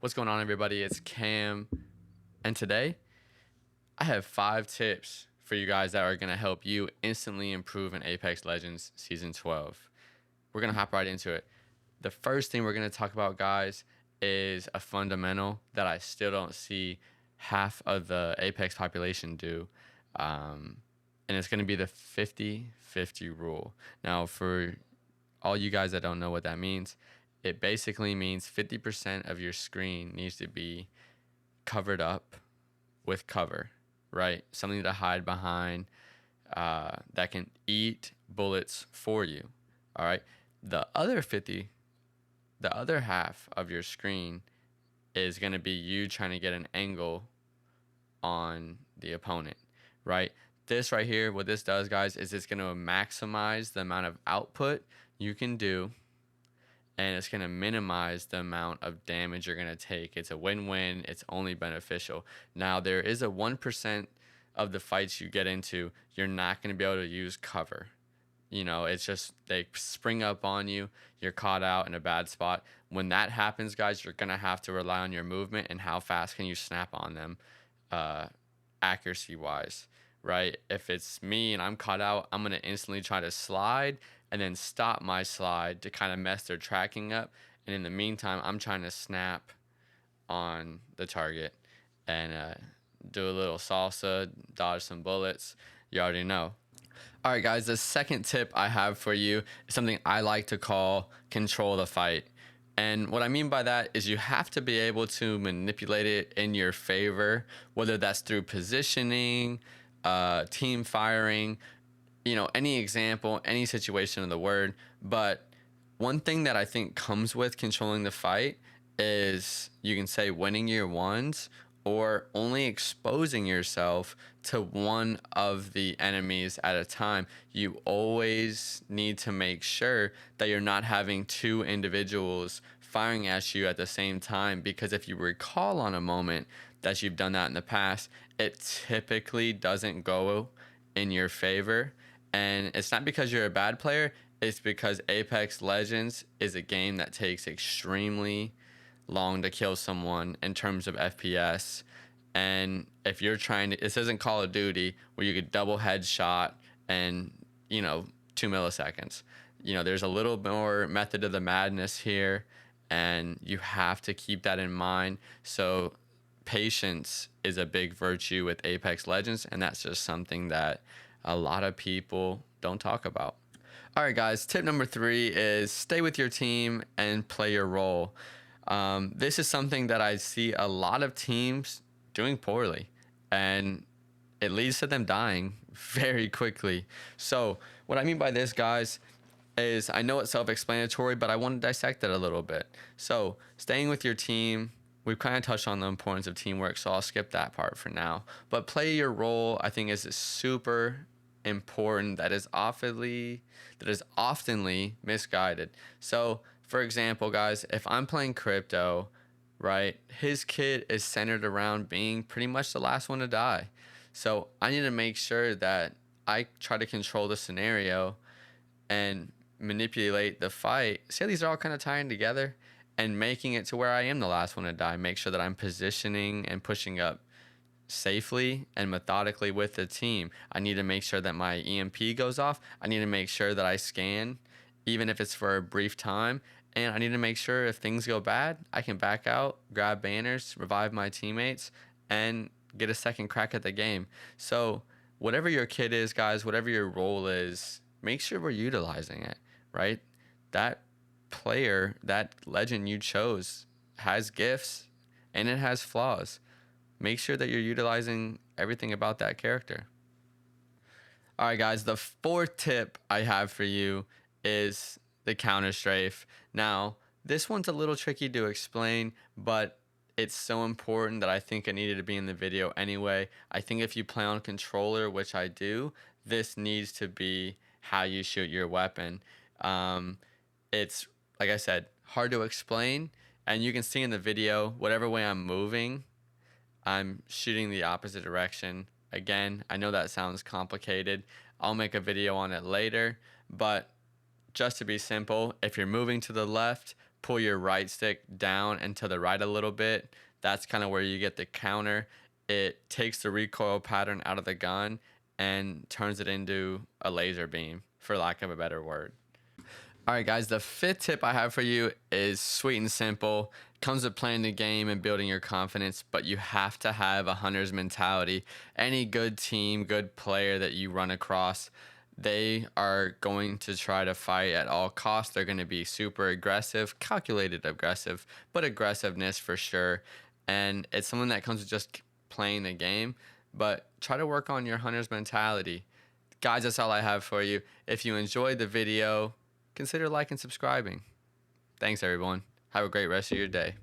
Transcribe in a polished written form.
What's going on, everybody? It's Cam, and today I have 5 tips for you guys that are going to help you instantly improve in Apex Legends Season 12. We're going to hop right into it. The first thing we're going to talk about, guys, is a fundamental that I still don't see half of the Apex population do, and it's going to be the 50-50 rule. Now, for all you guys that don't know what that means, it basically means 50% of your screen needs to be covered up with cover, right? Something to hide behind that can eat bullets for you, all right? The other 50, the other half of your screen is going to be you trying to get an angle on the opponent, right? This right here, what this does, guys, is it's going to maximize the amount of output you can do, and it's going to minimize the amount of damage you're going to take. It's a win-win. It's only beneficial. Now, there is a 1% of the fights you get into, you're not going to be able to use cover. You know, it's just they spring up on you. You're caught out in a bad spot. When that happens, guys, you're going to have to rely on your movement and how fast can you snap on them accuracy-wise, right? If it's me and I'm caught out, I'm going to instantly try to slide and then stop my slide to kind of mess their tracking up. And in the meantime, I'm trying to snap on the target and do a little salsa, dodge some bullets. You already know. All right, guys, the second tip I have for you is something I like to call control the fight. And what I mean by that is you have to be able to manipulate it in your favor, whether that's through positioning, team firing, you know, any example, any situation of the word. But one thing that I think comes with controlling the fight is you can say winning your ones or only exposing yourself to one of the enemies at a time. You always need to make sure that you're not having two individuals firing at you at the same time, because if you recall on a moment that you've done that in the past, it typically doesn't go in your favor. And it's not because you're a bad player, it's because Apex Legends is a game that takes extremely long to kill someone in terms of FPS. And if you're trying to, this isn't Call of Duty where you could double headshot and, 2 milliseconds. There's a little more method of the madness here, and you have to keep that in mind. So patience is a big virtue with Apex Legends, and that's just something that a lot of people don't talk about. All right, guys, tip number 3 is stay with your team and play your role. This is something that I see a lot of teams doing poorly, and it leads to them dying very quickly. So what I mean by this, guys, is I know it's self-explanatory, but I want to dissect it a little bit. So staying with your team, we've kind of touched on the importance of teamwork, so I'll skip that part for now. But play your role, I think, is super important. That is oftenly misguided. So, for example, guys, if I'm playing crypto, right, his kit is centered around being pretty much the last one to die. So I need to make sure that I try to control the scenario and manipulate the fight. See how these are all kind of tying together and making it to where I am the last one to die. Make sure that I'm positioning and pushing up safely and methodically with the team. I need to make sure that my EMP goes off. I need to make sure that I scan, even if it's for a brief time. And I need to make sure if things go bad, I can back out, grab banners, revive my teammates, and get a second crack at the game. So whatever your kit is, guys, whatever your role is, make sure we're utilizing it, right? That player, that legend you chose has gifts and it has flaws. Make sure that you're utilizing everything about that character. All right, guys, the 4th tip I have for you is the counter strafe. Now, this one's a little tricky to explain, but it's so important that I think it needed to be in the video anyway. I think if you play on controller, which I do, this needs to be how you shoot your weapon. It's, like I said, hard to explain, and you can see in the video, whatever way I'm moving, I'm shooting the opposite direction. Again, I know that sounds complicated. I'll make a video on it later, but just to be simple, if you're moving to the left, pull your right stick down and to the right a little bit. That's kind of where you get the counter. It takes the recoil pattern out of the gun and turns it into a laser beam, for lack of a better word. All right, guys, the fifth tip I have for you is sweet and simple. Comes with playing the game and building your confidence, but you have to have a hunter's mentality. Any good team, good player that you run across, they are going to try to fight at all costs. They're going to be super aggressive, calculated aggressive, but aggressiveness for sure. And it's something that comes with just playing the game, but try to work on your hunter's mentality. Guys, that's all I have for you. If you enjoyed the video, consider liking and subscribing. Thanks, everyone. Have a great rest of your day.